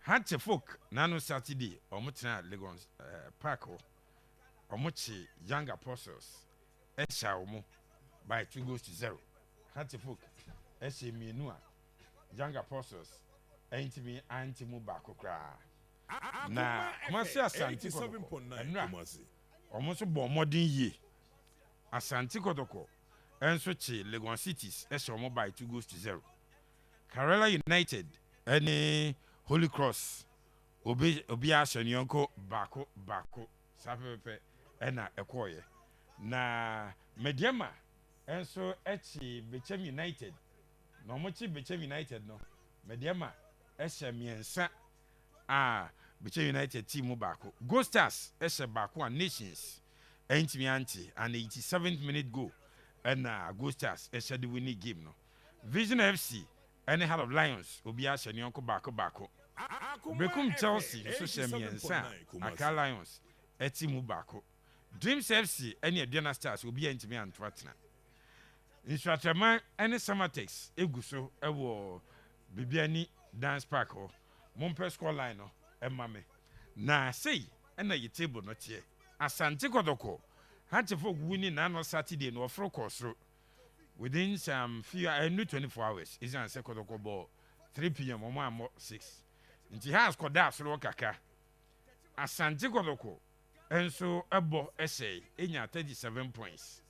Hatche folk nano Saturday omutena Lagos park omuchi young apostles esha omo by 2-0. Hatche folk eshe mienu a young apostles entimi antimu baako kra na Kumasi Asante Kotoko enra omo so bo modern ye Asante Kotoko enso chi Lagos Cities eshe omo by 2-0. Kerala United any Holy Cross obi ashenionko bako sapepe ena ekoye na Mediama enso echi Bechem United no mochi Bechem United no Mediama eshe miensa Bechem United team bako Go Stars eshe bako and Nations entimi anti and 87th minute goal Go Stars eshe the winning game no Vision FC any Heart of Lions obi ashenionko bako Brekum Chelsea so shemiensa Aka Lions etimu bako Dreams FC any Aduana Stars obi entimi antwatena Instructorman any Summertex eguso ewo bibiani dance park ho Mompe score line no emame na sei ena ye table no tie Asante Kotoko Hatche folk winning na no Saturday no ofro kosro within some few 24 hours is an Kotoko ball 3 p.m. or 6 nti has koda soro kaka Asante Kotoko enso ebo essay enya 37 points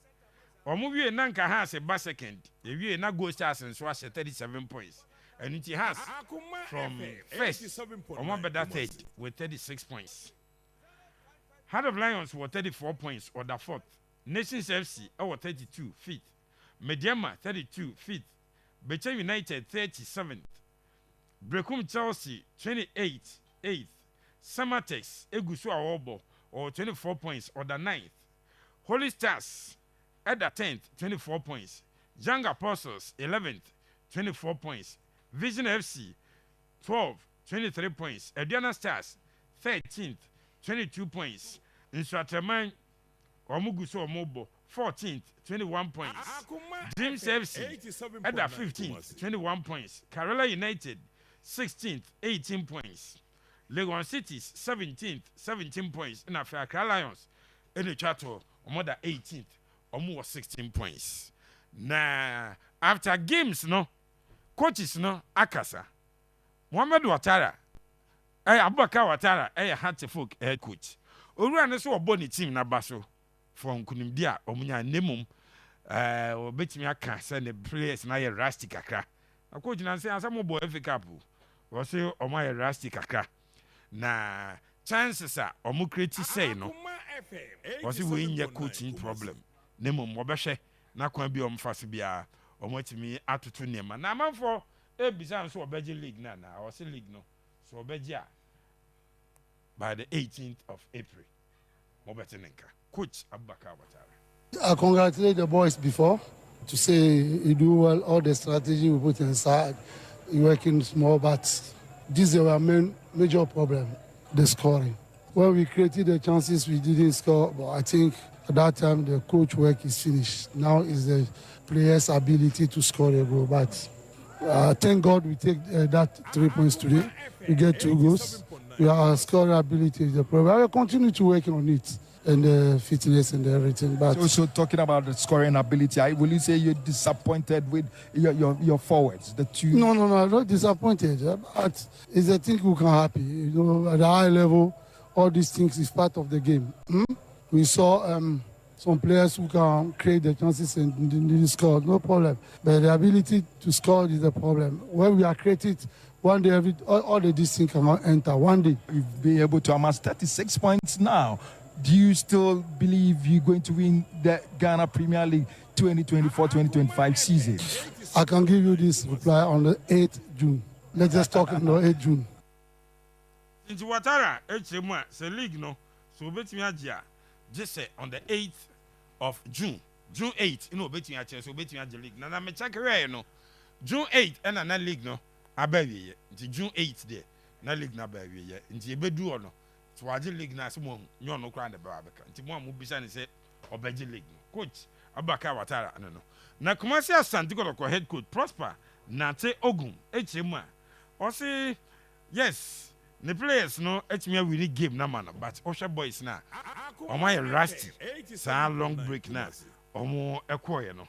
omo wie na nka has ba second e wie na Go Stars enso ase 37 points and nti has from first omo beda third with 36 points. Heart of Lions were 34 points or the fourth. Nations FC over 32 fifth. Mediama 32 fifth. Bechem United 37th. Brekum Chelsea 28 8th. Summertex Egusu Awobo or 24 points or the 9th. Holy Stars at the 10th 24 points. Young Apostles 11th 24 points. Vision FC 12 23 points. Aduana Stars 13th 22 points. Insuateman Omugusu Omobo 14th 21 points. Dreams FC at the 15th 21 points. Kerala United 16th 18 points. Lagos Cities 17th 17 points. And after Accra Lions in the chateau Omoda 18th Omo 16 points. Na after games no coaches no akasa Mohamed Quatara Abubakar Quatara Hatche folk head coach Owura ne so oboni team na baso from kunimdia omunya nemum obetimi aka say the players na ye rusty kakra coach na say asamo bo FA Cup wo say omo ye rusty kakra na chances are omo create say no wo say we nye coaching problem nemum obehwe na kwan bi omfase bia omo timi atoto nema na amanfo ebisa so obeje league na wo say league no so obeje by the 18th of April. Coach Abubakar Quatara. I congratulate the boys before to say you do well, all the strategy we put inside, you working small, but this is our major problem, the scoring. When we created the chances, we didn't score, but I think at that time the coach work is finished. Now is the players' ability to score a goal, but thank God we take that 3 points today. We get 2 goals. Our scoring ability is the problem. I will continue to work on it and the fitness and everything. But so talking about the scoring ability, will you say you're disappointed with your forwards? The two? No, I'm not disappointed. But it's a thing we can happy. You know, at the high level, all these things is part of the game. We saw some players who can create the chances and didn't score, no problem. But the ability to score is the problem. When we are created, one day all the these things cannot enter. One day you'll be able to amass 36 points now. Do you still believe you're going to win the Ghana Premier League 2024-2025 season? I can give you this reply on the 8th June. Let's just talk on the 8th June. Into Quatara, say league no. So betimi agia just say on the 8th of June. June 8th, you know, betimi agia so betimi agia league. Na me check here no. June 8th and na league no. Abawi nti June 8th there na league na abawi ye nti ebedu ono so waje league na asemo nyo no kra na ba abeka nti mo amubisa ne se obeje league coach Abubakar Quatara no na Kumasi Asante Kotoko head coach Prosper Nate Ogum echemu a o say yes the players no etimi win game na man but Osha boys na omo rusty sa long break na omo ekoye no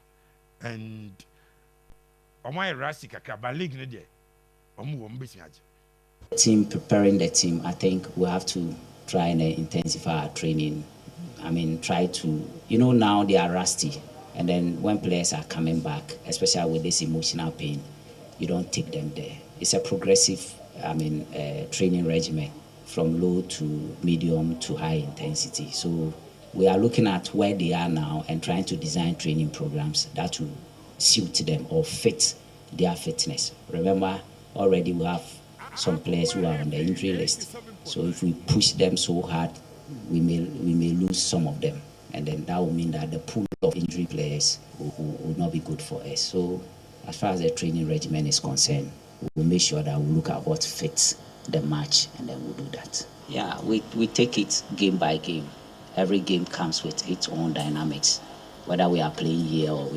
and omo rusty kakra ba league no there omo wo mbesi age team preparing the team. I think we have to try and intensify our training. I mean, try to, now they are rusty. And then when players are coming back, especially with this emotional pain, you don't take them there. It's a progressive, training regimen from low to medium to high intensity. So we are looking at where they are now and trying to design training programs that will suit them or fit their fitness. Remember, already we have some players who are on the injury list. So if we push them so hard, we may lose some of them. And then that will mean that the pool of injury players will not be good for us. So as far as the training regimen is concerned, we'll make sure that we look at what fits the match and then we'll do that. Yeah, we take it game by game. Every game comes with its own dynamics. Whether we are playing here or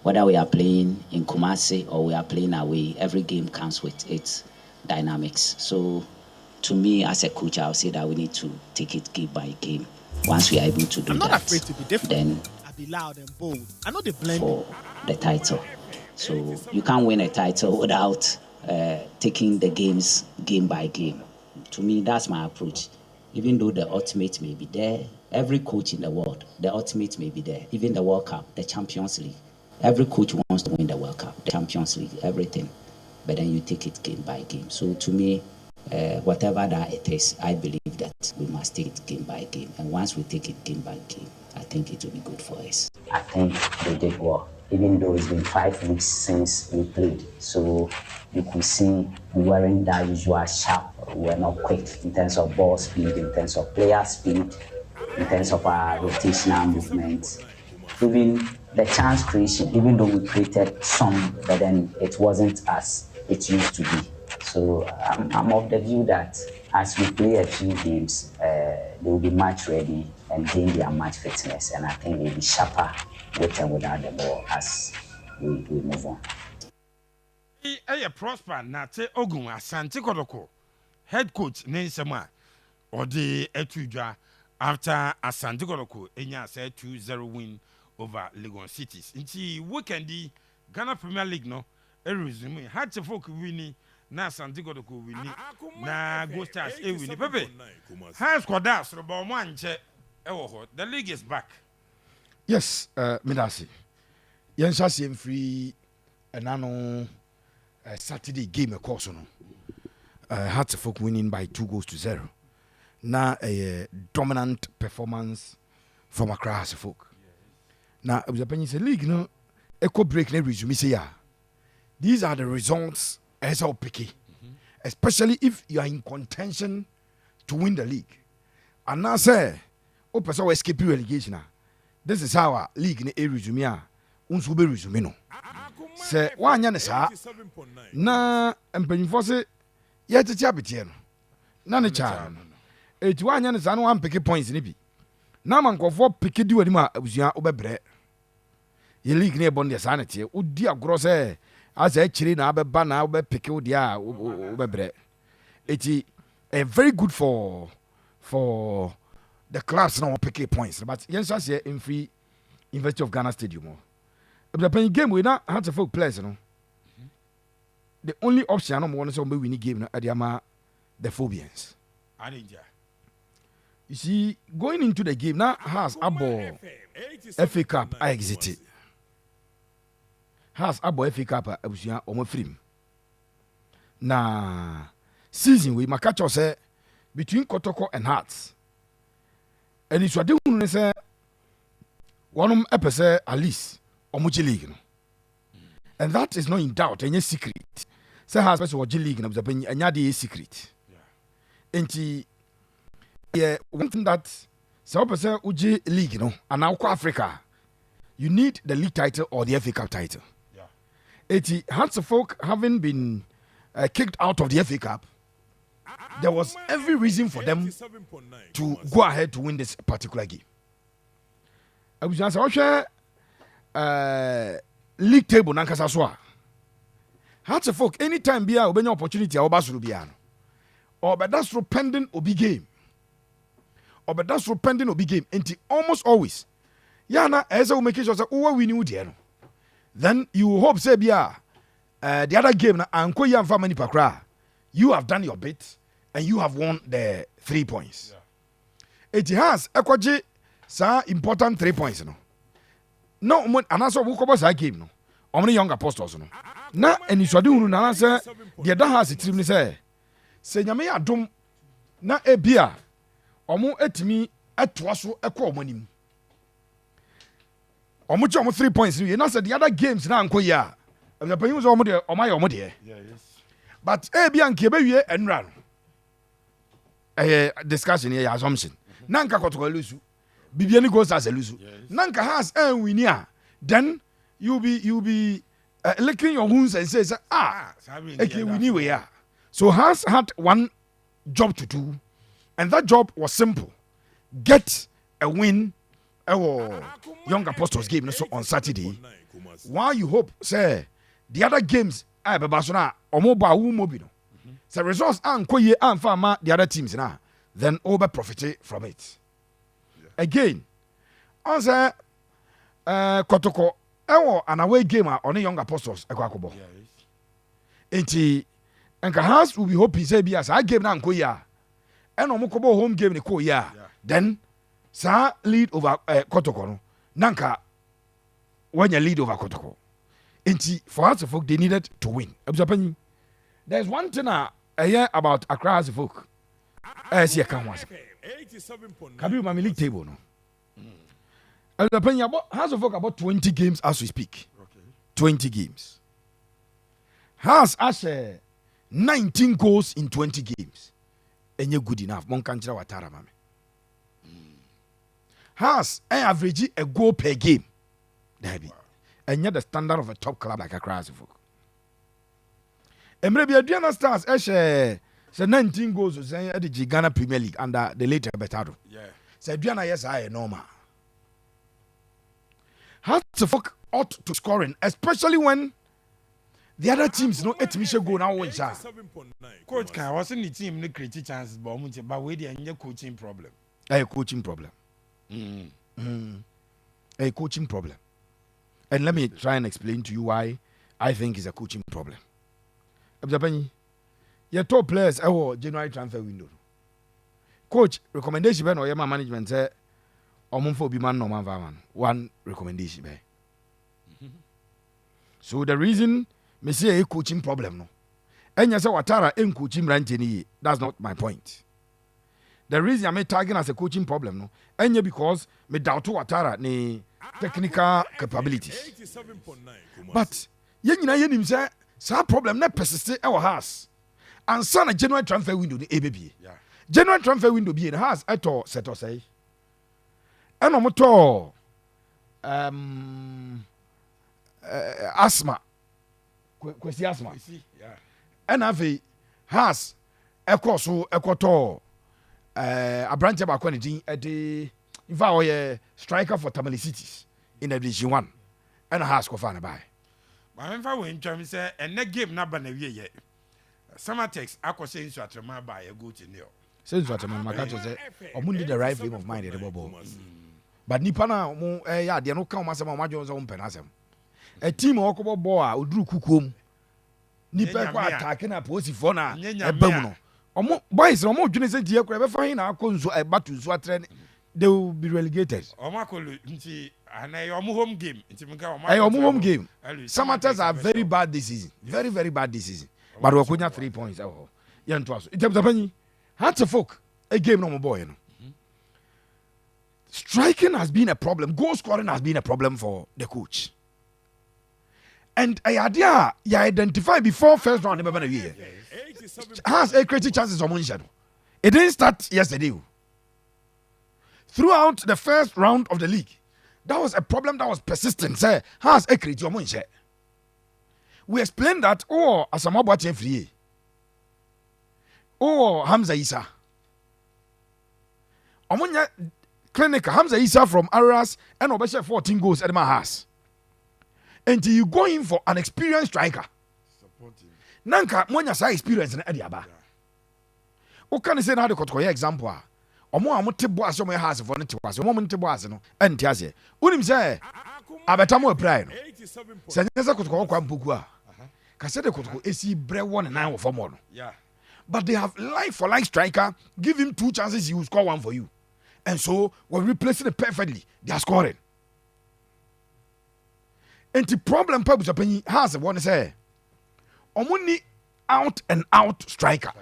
whether we are playing in Kumasi or we are playing away, every game comes with its dynamics. So to me as a coach, I'll say that we need to take it game by game. Once we are able to do I'm not that, afraid to be different. then I'll be loud and bold. I know they blend for the title. So you can't win a title without taking the games game by game. To me, that's my approach. Even though the ultimate may be there, every coach in the world, the ultimate may be there. Even the World Cup, the Champions League. Every coach wants to win the World Cup, the Champions League, everything. But then you take it game by game. So to me, whatever that it is, I believe that we must take it game by game. And once we take it game by game, I think it will be good for us. I think they did well, even though it's been 5 weeks since we played. So you could see we weren't that usual sharp. We were not quick in terms of ball speed, in terms of player speed, in terms of our rotational movements. Even the chance creation, even though we created some, but then it wasn't as it used to be. So I'm of the view that as we play a few games, they will be match ready and gain their match fitness. And I think they'll be sharper with and without the ball as we move on. Hey, prosper na te Ogum Asante Kotoko head coach Nensema or the Etudra after Asante Kotoko Enya said 2-0 win over Lagos Cities. Inti weekendi Ghana Premier League no resume had to folk winning na Asante Kotoko winning na Go Stars winning. Pepe has squad so about one che the league is back. Yes, Midasi. Yensa same free anano Saturday game of course no. Hearts of Folk winning by 2-0. Now a dominant performance from Accra Hearts of Folk. Now I was opinion say league no echo break na resume say ya. These are the results as our picky. Especially if you are in contention to win the league. And now say o person will escape relegation. This is how our league na resume ya. Unsu be resume no. Say wanya ne saa na mpanyimfo se ye tete abetie no na ne cha eti wanya ne saa no wan pick points ne bi na mankofo pick di wani ma abusua obebre ye league ne bon de saa ne tie odi agro se asa akiri na abeba na obe pick odi a obebre eti very good for the clubs na pick points but yensa say in free University of Ghana Stadium. The playing game we not had to folk players, no. The only option I'm want to say we game at the Phobians. You see, going into the game now has Abo FA Cup I exited. Has Abo FA Cup I was on film. Na season we makacho say between Kotoko and Hearts. And it's what they say one episode at least. Omuji league no. And that is not in doubt any secret. Say has person Omuji league no be anya dey secret. Enti one thing that say person Omuji league no and now Africa you need the league title or the FA Cup title. Yeah. Enti Hearts of Folk having been kicked out of the FA Cup, there was every reason for them to go ahead to win this particular game. I was just league table nankasa so a Hearts of Folk anytime bia obenya opportunity a obasuru bia no or but that's pending obi game. Or but that's pending obi game. And almost always. Yana as we make sure say oh we knew there. Then you hope say bia the other game na anko ya mfa mani pakra. You have done your bit and you have won the 3 points. Yeah. It has ekwaje sa important 3 points no. No anaso wo kobo sa game no. Omni young apostles no. Na enisode hunu na say the da has tirim ni say se nyame adom na ebia omo etimi etoa so ekọ omanim. Omo che omo 3 points ni na say the other games na anko ya. The penyu so omo de omaye omo de. Yes. But ebia nke bewie enra no. Discussion here assumption. Nanka Kotoko lusu. Bibiani goes as a lusu. Nanka has winning. Then you'll be licking your wounds and says, okay, we knew we are. So has had one job to do, and that job was simple: get a win. Our young apostles game on Saturday. While you hope, say the other games, I Babasona or mobile. So results and koye and farmer the other teams now. Then over profit from it. Yeah. Again, answer Kotoko an away game on the young apostles ekwakobo. Enti enka has will be hoping say be as I game na nkoya. And omokobo home game ni koya. Then sa lead over Kotoko no. Nanka when you lead over Kotoko. Enti for us folk they needed to win. There's one thing I hear about Accra as a folk. See, can you my league table no? Has a folk about 20 games as we speak. Okay. 20 games. Has 19 goals in 20 games. And you're good enough. Mon kanjira watara mame. Has average a goal per game. Wow. And you're the standard of a top club like Accra as a folk. Emre bi Adriana Stars say 19 goals say at the Ghana Premier League under the later Betado. Yeah. Say Adriana yes I normal. How to fuck ought to scoring, especially when the other teams no etimi go now win sha. Coach can wasn't the team no create chances but we dey coaching problem. A coaching problem. A coaching problem. And let me try and explain to you why I think it's a coaching problem. Your top players January transfer window. Coach recommendation or your management say for be man no man one recommendation So the reason me say a coaching problem no. And you say Quatara ain't coaching ranchini. That's not my point. The reason I'm targeting as a coaching problem no. And because me doubt Quatara ni technical capabilities. But you say some problem not persist our house. And son a January transfer window the ABB. Yeah. January transfer window be in house at all set or say. And no motor asthma. Kwesi asthma. Yeah. And have has a course so a quarter a branch about quantity at the in fact striker for Tamale Cities in the Division 1. And a house go find a buy. But if I win, Jamie said, and that game not ban a year yet. Summer text, I could say to a man by a good in there. Since what my country said, or Mundi the right frame of mind at the bubble. But Nipana, they no come as a Majo's own penasem. A team of Okobo Boa who drew Kukum. Nipa attacking a posy fona, a bono. Or boys, or more juniors and Gia Crabber fine, our cons a battle, so they will be relegated. Or Marco, and I home game. I home game. Summertime are very bad this season. Very, very bad this season. But we could 3 points. Young to us. In terms of penny, had to folk a game no boy. Striking has been a problem. Goal scoring has been a problem for the coach. And I idea you identify before first round the year. Has a creative chances of Monisha. It didn't start yesterday. Throughout the first round of the league, that was a problem that was persistent. Say, has a creative Monisha. We explained that Asamoah Gyan free. Hamza Issa. Omonya clinic Hamza Issa from Aras and Obesha 14 goals at my house. And you go in for an experienced striker. Nanka Monya sa experience in Adiaba. What can say now the Kotoko example? Omo amote boas omo has for no te was. Omo nte boas no ente ase. Unim say abetamo apply no. Se nyesa Kotoko kwa mpuku a. Ka say the Kotoko esi bre 1 and 9 for more no. Yeah. But they have life for life striker. Give him 2 chances, he will score 1 for you. And so we're replacing it perfectly. They are scoring. And the problem purpose has one say omuni out and out striker.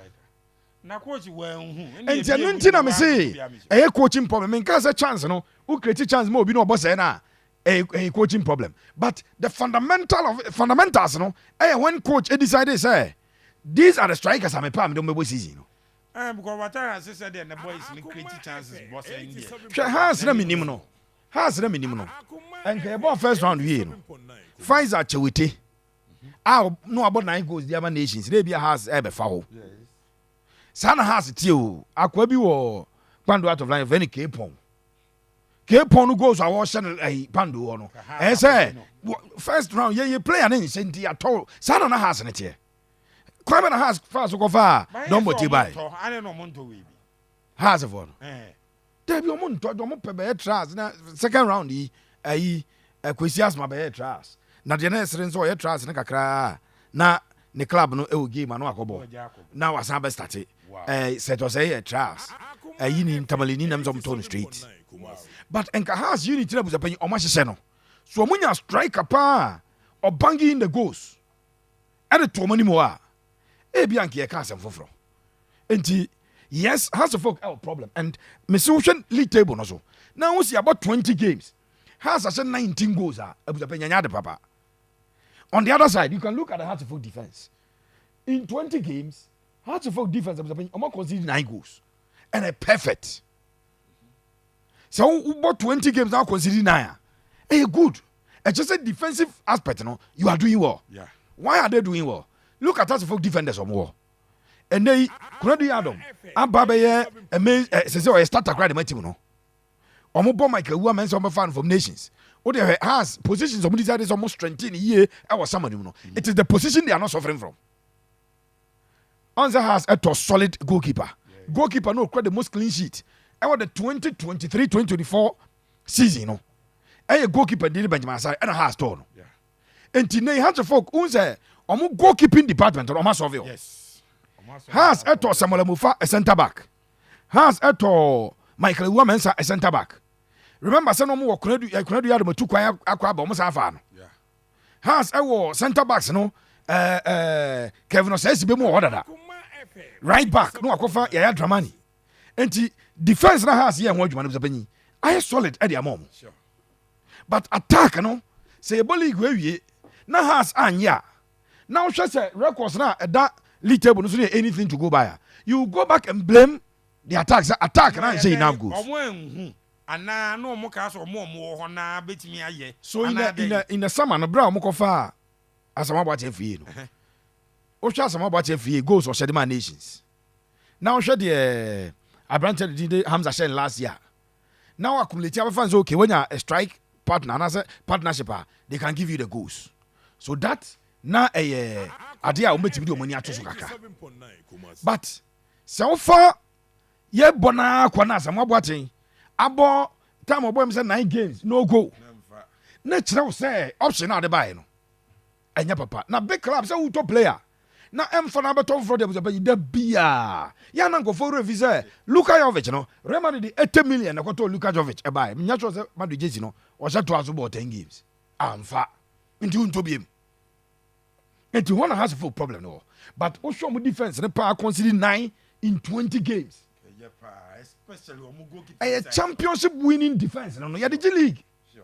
Na coach well and the na me say a coaching problem. In case a chance no, who create chance more be no boss na a coaching problem. But the fundamentals no, when coach decided say these are the strikers I'm a palm don't be season. Because Quatara said the boys create chances boss India. Has na minimum no. Has na minimum no. And the first round here no. Pfizer Chewite. No about 9 goals the other nations. They be has ebe foul. Sana has it you. Akwabi wo Pando out of line of any K-Pong. K-Pong goes I was a Pando no. And say first round you play an instant at all. Sana na has it here. Kwame na has fast go far. Don't motivate. I don't know Monto we be. Has of one. There be Monto don't pay trust na second round yi Kwesias ma be trust. Na the next rin so trust na kakra na ne club no e game no akobo. Na wasan be start. Set us a trust. Yi ni tamalini nam some tone street. But enka has unity na buza penyi o ma hye no. So omunya striker pa or banging in the goals. At the to money more. Bianchi can some for. And yes, has a folk problem. And Messuan league table also. Now we see about 20 games. Has a 19 goals papa. On the other side, you can look at the Hartford defense. In 20 games, Hartford defense almost conceded 9 goals. And a perfect. So about 20 games now conceding 9. Hey, good. It's just a defensive aspect, you are doing well. Yeah. Why are they doing well? Look at us folk defenders or more. And they could do Adam. Ababe a starter cry the team no. Omo bomb Michael woman some fan from nations. What they has positions of these is almost strengthened year our somebody no. It is the position they are not suffering from. Anza has a solid goalkeeper. Yeah. Goalkeeper no quite the most clean sheet. I the 2023-2024 season no. A goalkeeper did Benjamin side and a has torn. Yeah. And today has a folk unze omo goalkeeping department or Masoville. Yes. Has eto Samuel Mufa a centre back. Has eto Michael Wamensa a centre back. Remember some more could you have two quiet aqua almost half an. Yeah. Has a centre backs no Kevin says be more order. Right back no akofa ya Dramani. Enti defense na has here one of the I solid at their mom. Sure. But attack no say boli we na has anya. Now she say records now that league table no anything to go by. You go back and blame the attacks. Attack na say enough goals. Ana no mo ka so mo ho na betimi aye. So in the summer no bra mo kofa asama bwa chefie no. O hwa asama bwa chefie goals or Shedman Nations. Now she the Abrante did Hamza Shen last year. Now accumulate our fans okay when you a strike partner and as a partnership they can give you the goals. So that na idea umetimi do money atoso kaka. But so far ye bona kwa na asama bwa chen abo time obo em say 9 games no goal. Na kire say option na de buy no. Enya papa. Na big club say who top player. Na em for na beton for dem say da bia. Ya na go for revise. Luka Jovic no. Real Madrid the 80 million na to Luka Jovic e buy. Nya sure say Madrid jezi no. O say to aso about 10 games. Amfa. Nti unto biem. Nti one has a full problem no. But o show mo defense ne pa consider 9 in 20 games. A championship winning defense no ya the G League. Sure.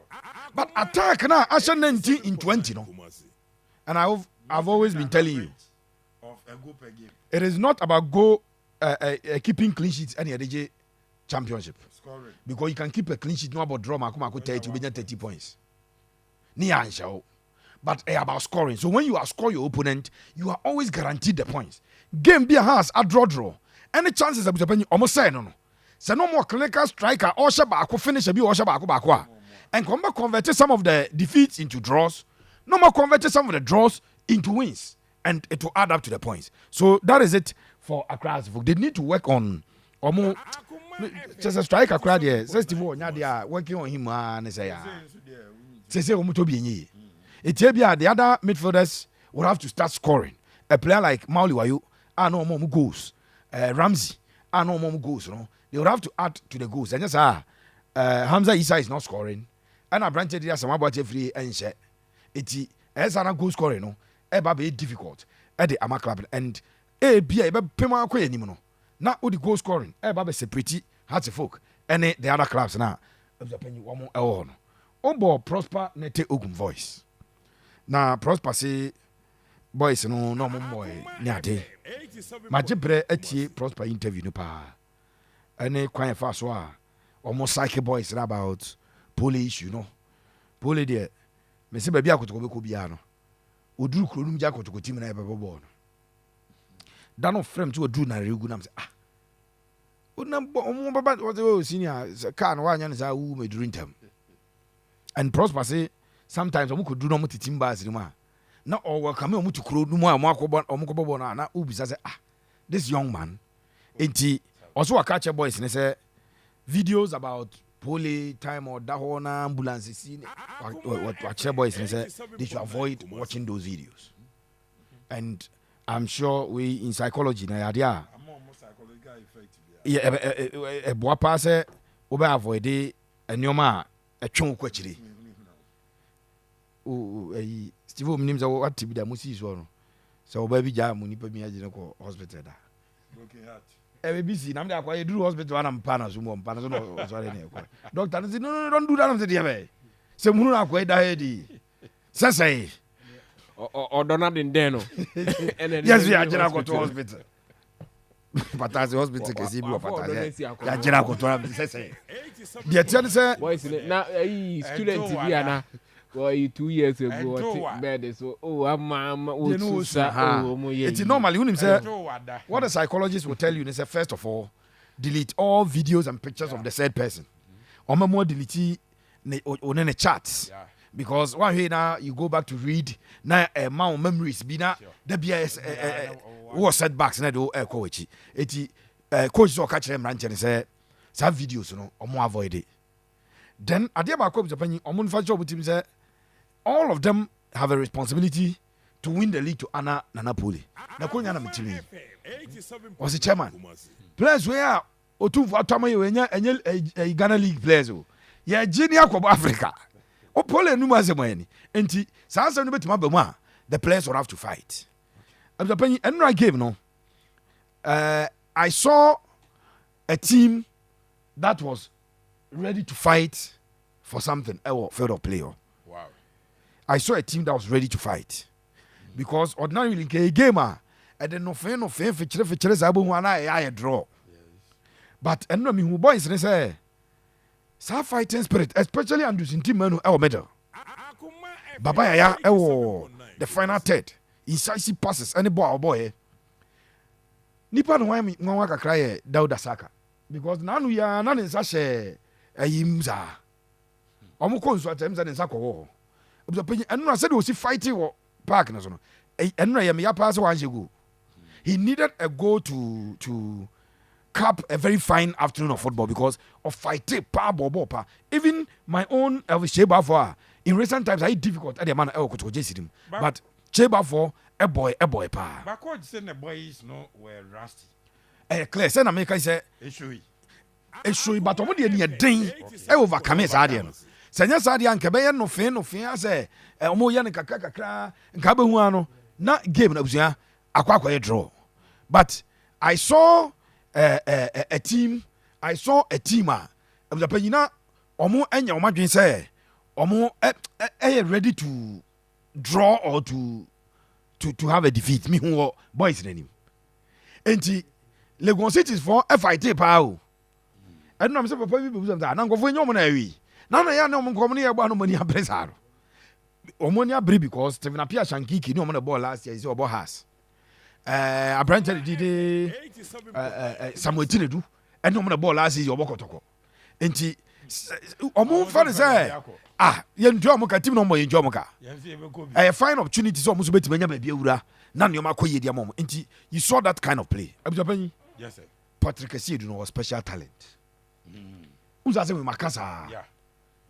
But attack now Asha 19 in 20 no. And I've always been telling you of a goal per game. It is not about keeping clean sheets any ADJ championship. Scoring. Because you can keep a clean sheet no about draw makuma ko 30 you 30 points. Ni ansha. But about scoring. So when you score your opponent, you are always guaranteed the points. Game be has a draw. Any chances that almost say no. So no more clinical striker or shabako finish be or shabako. And convert some of the defeats into draws. No more convert some of the draws into wins. And it will add up to the points. So that is it for Accra. They need to work on just a strike Accra there. Says Steve Nyadia working on him and say it's the other midfielders will have to start scoring. A player like Mauli Wayu, no more goals. Ramsey, no more goals. No, they will have to add to the goals. And just Hamza Isa is not scoring. And I branch there some about every and share. It's as an goal scoring. No, be difficult at the Ama club and be a pema quay anymore. Now with the goal scoring, be separate hearts of folk and the other clubs now. One more on. Obo Prosper nete Ogum voice. Now Prosper say boys no more boy nyade. Majebre etie Prosper interview no pa. Ene kwan fa so a almost psyche boys about pole issue no. Pole there. Me se baabi akotoko be ko bia no. Oduru kronum ja akotoko team na e bebo ball no. Da no frame to oduru na regu na me say Onam baba was senior car no wanya na sa wu me during time. And Prosper say sometimes omu could do no muti timbas anymore. Now or welcome omu to kro no more omu na ubisa say this young man enti also a catcher boys and say videos about pole time or that whole ambulance scene what catcher boys and say they should avoid watching those videos. And I'm sure we in psychology na idea a boa pass oba avoid enyoma atwon kwachire Steve Omnim za what be da musi so no so oba bi ja mu nipa mi agine ko hospital da broken heart BBC na me da kwa duru hospital na mpa na so mo mpa na so no sorry na kwa doctor say no don't do that am say dey be say munu na kwa da headi say or Donald den no yes we agina ko to hospital Patasi hospital kesi bi patasi ya jira ko to am say the tell say boys na student bi ana boy 2 years ago what bed so it's normally when him say what the psychologist will tell you is first of all delete all videos and pictures of the said person or more delete on the chats because one here now you go back to read now amount memories be na the BS was setbacks na do coach it coach so catch them ranch and say some videos no or more avoid it then adia ba ko bi japan omun fa job team say all of them have a responsibility to win the league to Anna Nanapoli. Na konya na mitimi. Was the chairman. Players where otu for atama yo enya Ghana League players o. Ya junior ko Africa. O pole nu mazemo ani. Enti sansa no betima ba mu a the players will have to fight. Abdapani enra game no. I saw a team that was ready to fight for something field of play. I saw a team that was ready to fight because ordinarily in a game, and then no fair feature sabo wana I draw. But and no me who boys say, "Sa fighting spirit, especially and using team menu our medal." Baba ya the final third, incisive passes any boy. Nipa no why nwa ka cry Dauda Saka because nanu ya nanu sashe ayimza. Omo konso atem za nsako wo. And I said was fighting park no so and me pass one go. He needed a goal to cap a very fine afternoon of football because of fighting pa. Even my own Elvis Sheba in recent times I difficult at the man to chase him. But Sheba for a boy pa. But coach said the boys no were rusty. Clear say America say issue but omo de ne den overcome say Sanya Sadia and Kabaya no fin say Omoyan kakra and Kabahuano, not game na aqua draw. But I saw a team, of the Penina, Omo and your margin say, Omo ready to draw or to have a defeat. Me who boys in him. And Legon City is for FIT power. I don't know, I'm saying for people that I'm going to Nana ya no mkomni ya bwa no mani apresaro. Omoni abri because Steven Apia Shankiki no man ball last year is obo has. Abrante did Samuel Tinedu and no man ball last year obo Kotoko. Enti Omo fa say yentua mo ka team no mo yentua mo ka fine opportunity so mo so betime nya ba bia wura na ne ma koye dia mo nti you saw that kind of play abusapani. Yes sir. Patrick Essiedu was special talent. Uza say we makasa.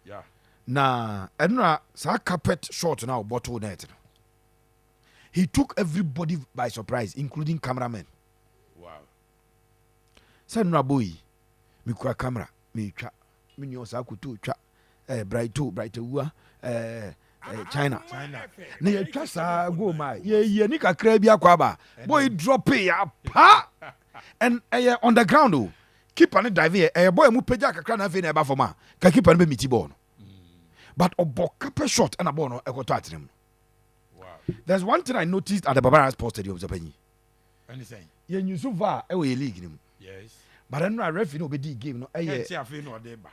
Yeah. Na enra sa carpet shot now bottle net. He took everybody by surprise, including cameramen. Wow. Say enra boy, me kura camera, me twa, me nyo sa kutu twa, brighto ua, China. Na ye twa sa go my. Ye ni kakra bia kwa ba. Boy drop it pa. And on the ground oh. Keeper ne dive here. Boy mu peja kakra na fe na eba forma. Ka keeper ne be miti ball. But obo kape shot and a ball no ekoto atrem. Wow. There's one thing I noticed at the Babara Sports Stadium Zapanyi. Anything. Ye nyusu va e we league nim. Yes. But I know a referee no be di game no. Can't see a fe no dey ba.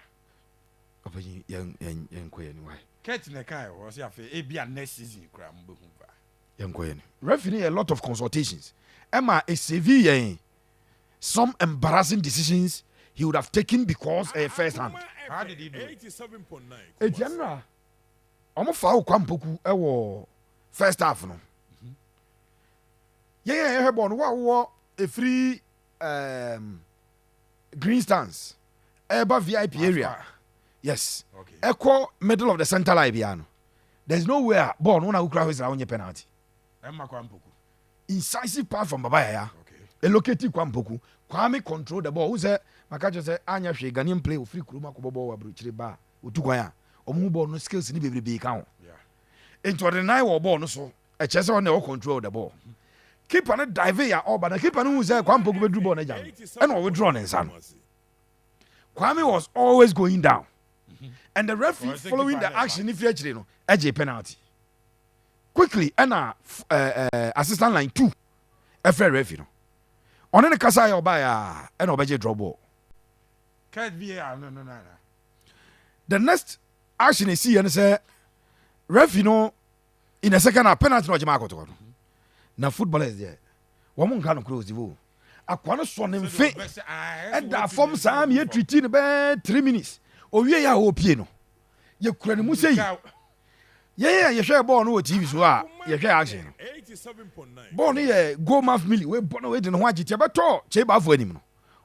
Opanyi yen koye ni why. Can't ne kai o see a fe e bia next season kra mbe hu ba. Yen koye ni. Referee a lot of consultations. Emma a CV yen some embarrassing decisions he would have taken because first hand. How did he do? 87.9. Etienra. Omo fa o kwampoku e wo first half no. Yeah, ball wo a free green stands. Eba VIP area. Yes. Okay. Echo middle of the center line biano. There's nowhere ball no na ukra wesa onye penalty. Emma kwampoku. Incisive pass from Babaya. Okay. Elocate kwampoku. Kwame control the ball. Who say makacho say anya hwe Ghanaian play o free kuruma ko ball wa bruchire ba. Otukwan ya. Omu ball no skills ni bebrebe kan ho. Yeah. Into the nine wo ball no so. E chese on the control the ball. Keeper no dive ya all but the keeper no who say kwampoku be dru ball na jam. And we withdraw nsa no. Kwame was always going down. And the referee following the action if you no edge penalty. Quickly assistant line 2 every referee no. On the kasa ya oba ya and obeje draw ball. Can't be no. The next action is see and say referee no in the second half penalty no jema Kotoko. Na footballers there. Wo mun kan close the ball. Akwa so ne mfe. And that form sam ye treat in be 3 minutes. Owie ya o pie no. Ye kura ne mu sei. Yeah, you share ball no TV so a ye share action. 87.9. Ball no ye go mouth milli we ball no we de no ho agite beto che ba fo anim no.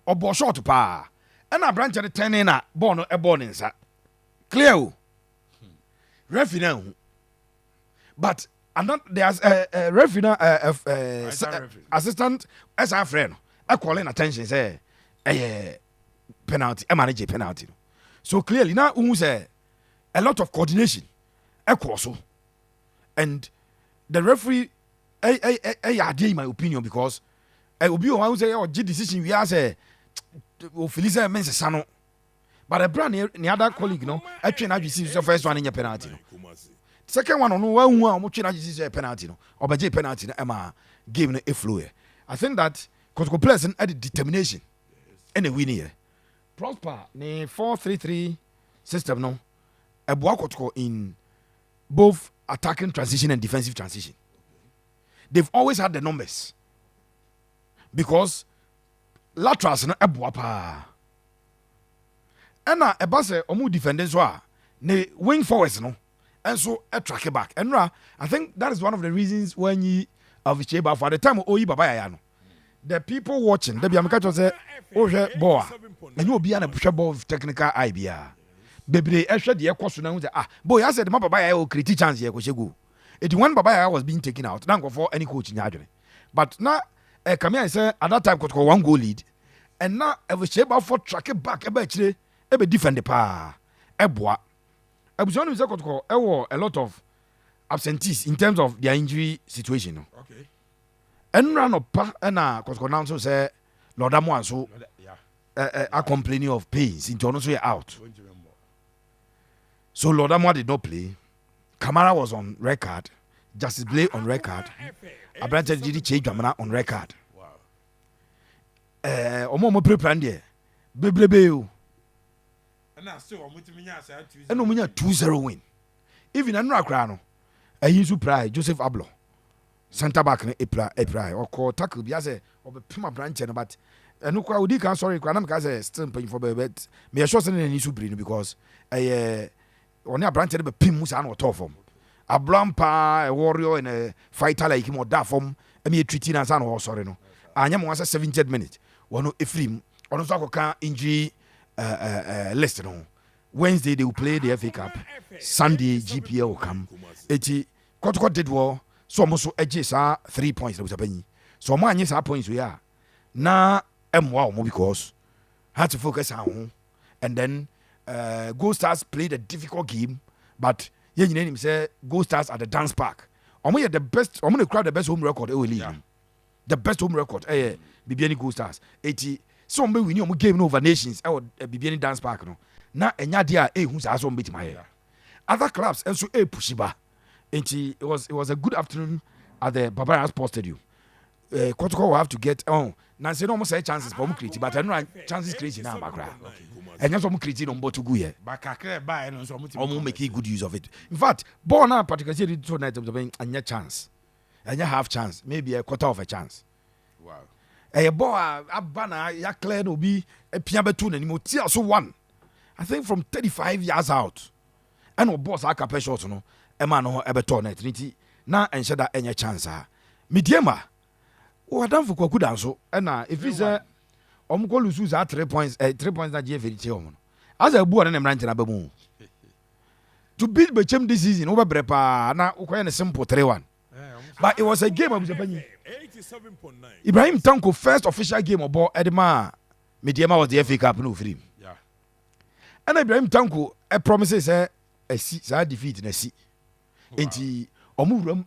Obo short pa. E na branch de ten na ball no e ball ne nsa. Clear o. Referee na hu. But and not there's a referee na assistant as our friend. I calling attention say penalty, manage penalty. So clearly now who say a lot of coordination. So and the referee in my opinion because obi o wan say o G decision we say o Felisa mense sano but the brand the other colleague no atwe na adwisi so first one in penalty no second one no wan hu a mo twe na adwisi penalty no obaje penalty na ma game no e flow here. I think that Kotoko players had the determination and a win here. Prosper ne 4-3-3 system no eboa Kotoko in both attacking transition and defensive transition. They've always had the numbers because laterals no eboa pa. And na eba se omu defenders so a ne wing forwards no and so a track back. And I think that is one of the reasons when you officiate for the time oyi baba ya no. The people watching, they be ameka say oh boy and you be an a ball of technical idea. Bebre ehwe de ekoso na hu say boy I said my baba ya o create chance here ko shegu. It when baba ya was being taken out na go for any coach nya adwene. But na come here say at that time Kotoko 1 goal lead and now every shape for track back e ba chire e be defend pa eboa. Abuson say Kotoko e wo a lot of absentees in terms of their injury situation no. Okay. And run up na Kotoko now so say Lord Amo so are complaining of pains in Toronto so out. So Lord Amo did not play. Kamara was on record. Justice Blay on record. Abrante Didi Che Jamana on record. Wow. Omo pre-plan there. Beblebe. And I still And omunya 2-0 win. Even anura kra no. Ayisu Pride Joseph Ablo. Center back no Epra or call tackle bi say obepima branch no but ɛno kwa odi kan sorry kwa na me ka say still pay for but me sure say na ni so bring because ɔne abrante be pim musa na ɔtɔ fam ablampa a warrior and a fighter like him or da fam me treating as an or sorry no anya mo 70th minute wono efrim ɔno so akoka injury list no Wednesday they will play the FA Cup Sunday GPL will come eti Kotoko did well so mo so eje sa 3 points na busapanyi so mo anye sa points we are na emwa mo because had to focus on home and then Gold Stars played a difficult game but you know him say Gold Stars at the dance park omo the best omo crowd the best home record league the best home record Bibiani Gold Stars eti so mbe win omo game over nations Bibiani dance park no na enya dia hu sa so mbetima here other clubs also pushiba eti it was a good afternoon at the Barbara Sports Stadium. Kotoko will have to get na say no mo say chances for mo create but no chances create na bakra and just mo create no mbo to go here ba kakra ba no so mo make good use of it. In fact ball na particularly tonight anya chance anya half chance maybe a quarter of a chance. Wow ball abana ya clear no bi pia betu na ni mo tia so one I think from 35 yards out and no boss aka pe shot no e ma no e beto na trinity na enhye da enya chance mediema o adam for kwaku dan so na if is omko lusu za 3 points 3 points na je verite omo as a bu na mranche na bamu to beat Bechem this season over brepa na ukoye ne simple 3-1 but it was a game of Japan. Ibrahim Tanko first official game of ball edema mediema was the FA Cup no free and Ibrahim Tanko promises say a see defeat na see enti omuram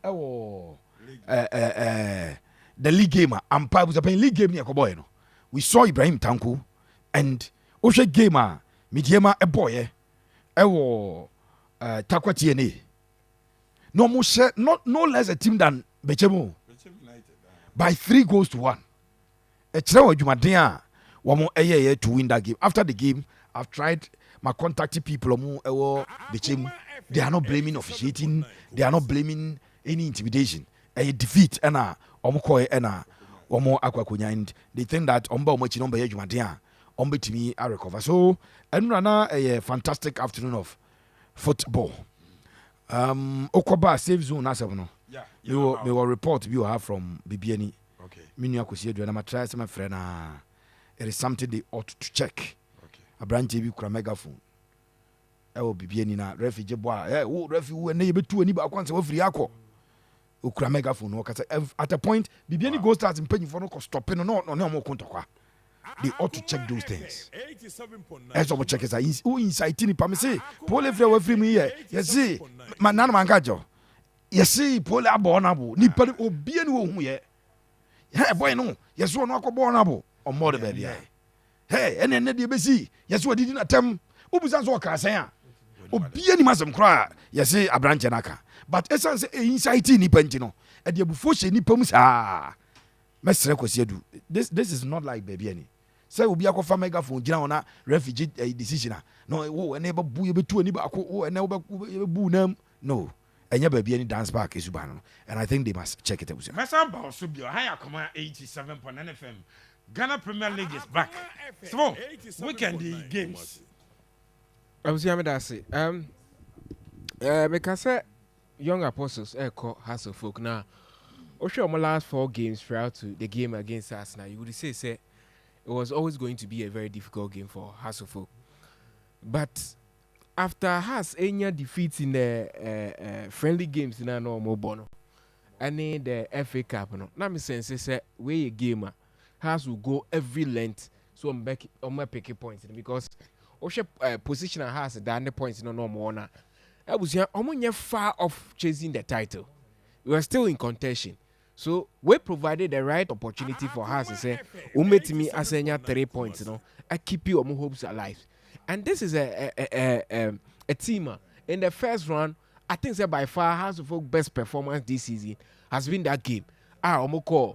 the league game ampa was playing league game near Koboy no we saw Ibrahim Tanko and Oshe game mediema a boy Takwa TNA no more no less a team than Bechem by 3-1 a travel Jumadea one more to win that game. After the game I've tried my contacting people Bechem they are not blaming officiating they are not blaming any intimidation a defeat and omokoy ena omo akwakonya and they think that omba omochi number Jumadea to me I recover so enuna a fantastic afternoon of football. Okoba safe zone as no. Yeah. We will report we will have from Bibiani. Okay. Minu akosie do na ma try my friend it is something they ought to check. Okay. A branch bi kura megaphone. E wo Bibiani na refugee boy wo refugee na ye betu ani ba kwanse wo free akọ. Okura megaphone no kasa at a point Bibiani go start mpanyi for no stop no na mo kontokwa. They ought to check those things. As of check is who inside ni pa me say pole free me here. You see man na man kajo. You see pole abonable ni pa obi ani wo hu ye. Hey boy no, yes wo no akọ abonable o more baby. Hey ene ne de be see. Yes wo didi na tem. Obusan so ka sen a. Obi ani masem kra. Yes abranche naka. But essence inside ni pa nti no. E de abufo hye ni pa mu saa. Mesre kwasi adu. This is not like baby any. Say obi akofa megaphone gina ona refugee decision no wo ene ba bu ye betu ani ba ko wo ene wo bu nam no enya ba bi any dance park esuba no and I think they must check it out. Mesamba also bi higher command 87.9 FM Ghana Premier League is back. So weekend games I was yamada say because young apostles call House of Folk now Osho my last 4 games throughout to the game against us now you would say it was always going to be a very difficult game for Hasselhoff. But after Has any defeats in the friendly games in a normal bono, and in the FA Cup, no, now me sense say we a gamer Has will go every length so I'm back on my picking points because Osha position has down the points in a normal now. I was far off chasing the title. We were still in contention. So we provided the right opportunity for her to say, "Umeti me asenya 3 points, you know, I keep you my hopes alive." And this is a team in the first round. I think that by far House of Folk best performance this season has been that game. Omoko